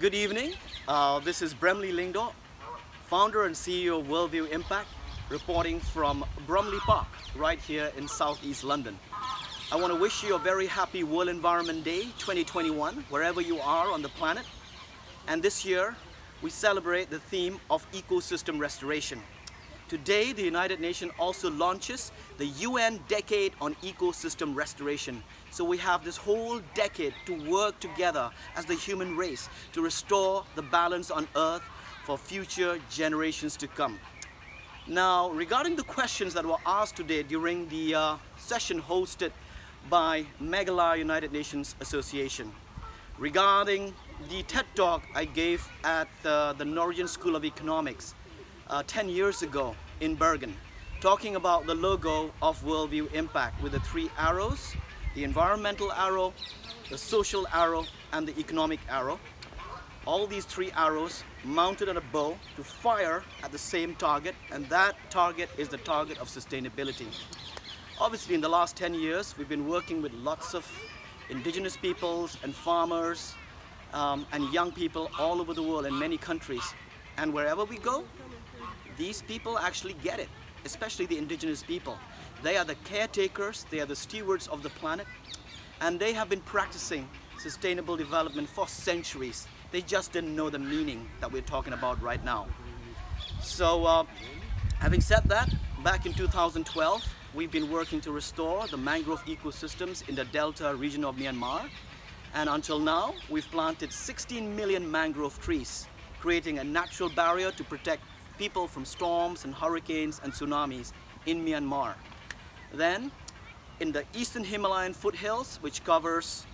Good evening. This is Bremley Lingdo, founder and CEO of Worldview Impact, reporting from Bromley Park, right here in southeast London. I want to wish you a very happy World Environment Day 2021, wherever you are on the planet. And this year, we celebrate the theme of ecosystem restoration. Today, the United Nations also launches the UN Decade on Ecosystem Restoration. So we have this whole decade to work together as the human race to restore the balance on Earth for future generations to come. Now, regarding the questions that were asked today during the session hosted by Meghalaya United Nations Association, regarding the TED Talk I gave at the Norwegian School of Economics 10 years ago in Bergen, talking about the logo of Worldview Impact with the three arrows, the environmental arrow, the social arrow, and the economic arrow. All these three arrows mounted on a bow to fire at the same target, and that target is the target of sustainability. Obviously, in the last 10 years, we've been working with lots of indigenous peoples and farmers and young people all over the world in many countries. And wherever we go, these people actually get it, especially the indigenous people. They are the caretakers, they are the stewards of the planet, and they have been practicing sustainable development for centuries. They just didn't know the meaning that we're talking about right now. So, having said that, back in 2012, we've been working to restore the mangrove ecosystems in the Delta region of Myanmar. And until now, we've planted 16 million mangrove trees, creating a natural barrier to protect people from storms and hurricanes and tsunamis in Myanmar. Then, in the Eastern Himalayan foothills, which covers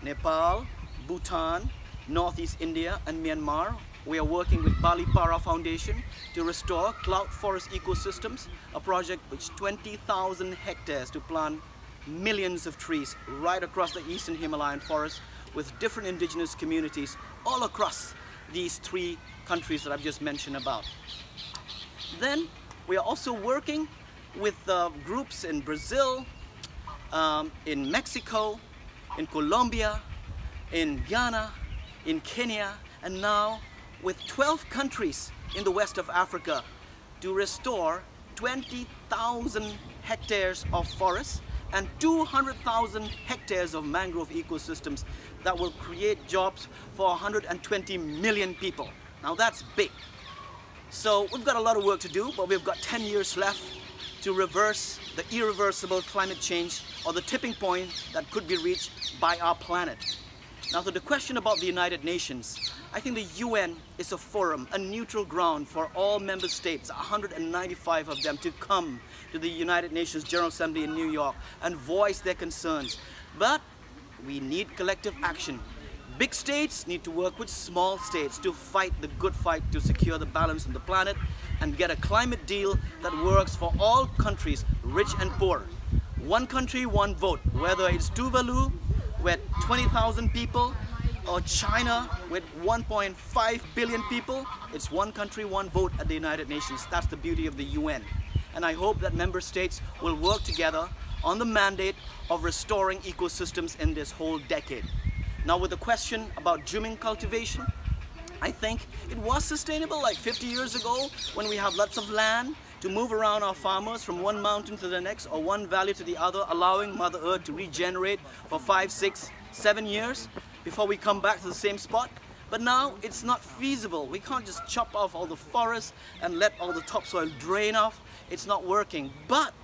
Nepal, Bhutan, Northeast India and Myanmar, we are working with Bali Para Foundation to restore cloud forest ecosystems, a project which 20,000 hectares to plant millions of trees right across the Eastern Himalayan forest with different indigenous communities all across these three countries that I've just mentioned about. Then we are also working with groups in Brazil, in Mexico, in Colombia, in Ghana, in Kenya, and now with 12 countries in the west of Africa to restore 20,000 hectares of forests and 200,000 hectares of mangrove ecosystems that will create jobs for 120 million people. Now that's big. So we've got a lot of work to do, but we've got 10 years left to reverse the irreversible climate change or the tipping point that could be reached by our planet. Now, to the question about the United Nations, I think the UN is a forum, a neutral ground for all member states, 195 of them, to come to the United Nations General Assembly in New York and voice their concerns. But we need collective action. Big states need to work with small states to fight the good fight to secure the balance on the planet and get a climate deal that works for all countries, rich and poor. One country, one vote, whether it's Tuvalu with 20,000 people or China with 1.5 billion people, it's one country, one vote at the United Nations. That's the beauty of the UN. And I hope that member states will work together on the mandate of restoring ecosystems in this whole decade. Now, with the question about Juming cultivation, I think it was sustainable like 50 years ago when we have lots of land to move around our farmers from one mountain to the next or one valley to the other, allowing Mother Earth to regenerate for 5, 6, 7 years before we come back to the same spot. But now it's not feasible. We can't just chop off all the forests and let all the topsoil drain off. It's not working. But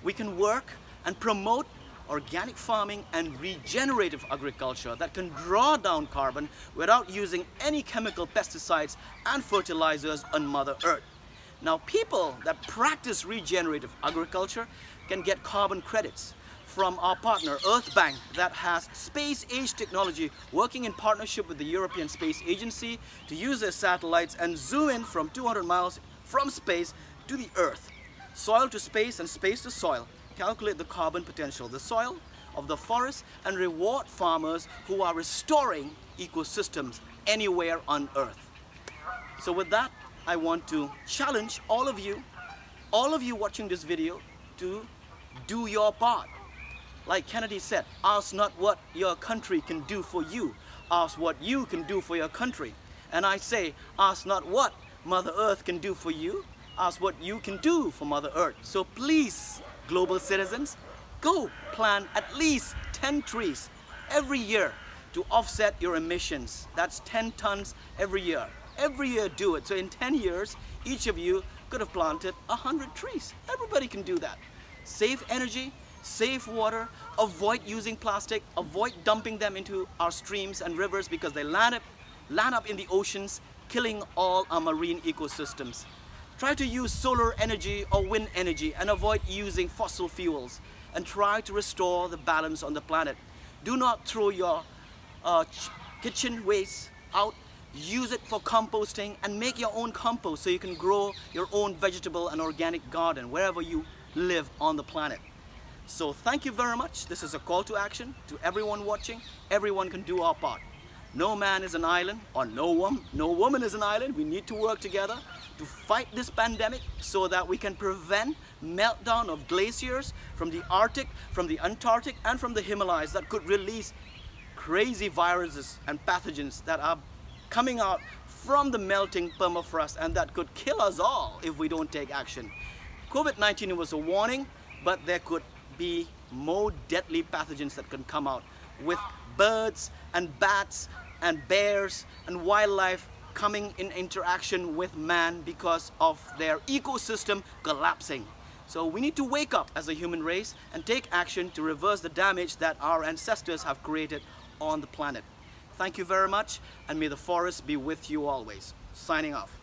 we can work and promote organic farming and regenerative agriculture that can draw down carbon without using any chemical pesticides and fertilizers on Mother Earth. Now, people that practice regenerative agriculture can get carbon credits from our partner Earth Bank that has space-age technology working in partnership with the European Space Agency to use their satellites and zoom in from 200 miles from space to the Earth. Soil to space and space to soil. Calculate the carbon potential, the soil of the forest, and reward farmers who are restoring ecosystems anywhere on Earth. So with that, I want to challenge all of you watching this video to do your part. Like Kennedy said, ask not what your country can do for you, ask what you can do for your country. And I say, ask not what Mother Earth can do for you, ask what you can do for Mother Earth. So please, global citizens, go plant at least 10 trees every year to offset your emissions. That's 10 tons every year. Every year do it. So in 10 years, each of you could have planted 100 trees. Everybody can do that. Save energy, save water, avoid using plastic, avoid dumping them into our streams and rivers because they land up in the oceans, killing all our marine ecosystems. Try to use solar energy or wind energy and avoid using fossil fuels, and try to restore the balance on the planet. Do not throw your kitchen waste out. Use it for composting and make your own compost so you can grow your own vegetable and organic garden wherever you live on the planet. So thank you very much. This is a call to action to everyone watching. Everyone can do our part. No man is an island, or no woman is an island. We need to work together to fight this pandemic so that we can prevent meltdown of glaciers from the Arctic, from the Antarctic, and from the Himalayas that could release crazy viruses and pathogens that are coming out from the melting permafrost and that could kill us all if we don't take action. COVID-19 was a warning, but there could be more deadly pathogens that can come out with birds and bats and bears and wildlife coming in interaction with man because of their ecosystem collapsing. So we need to wake up as a human race and take action to reverse the damage that our ancestors have created on the planet. Thank you very much, and may the forest be with you always. Signing off.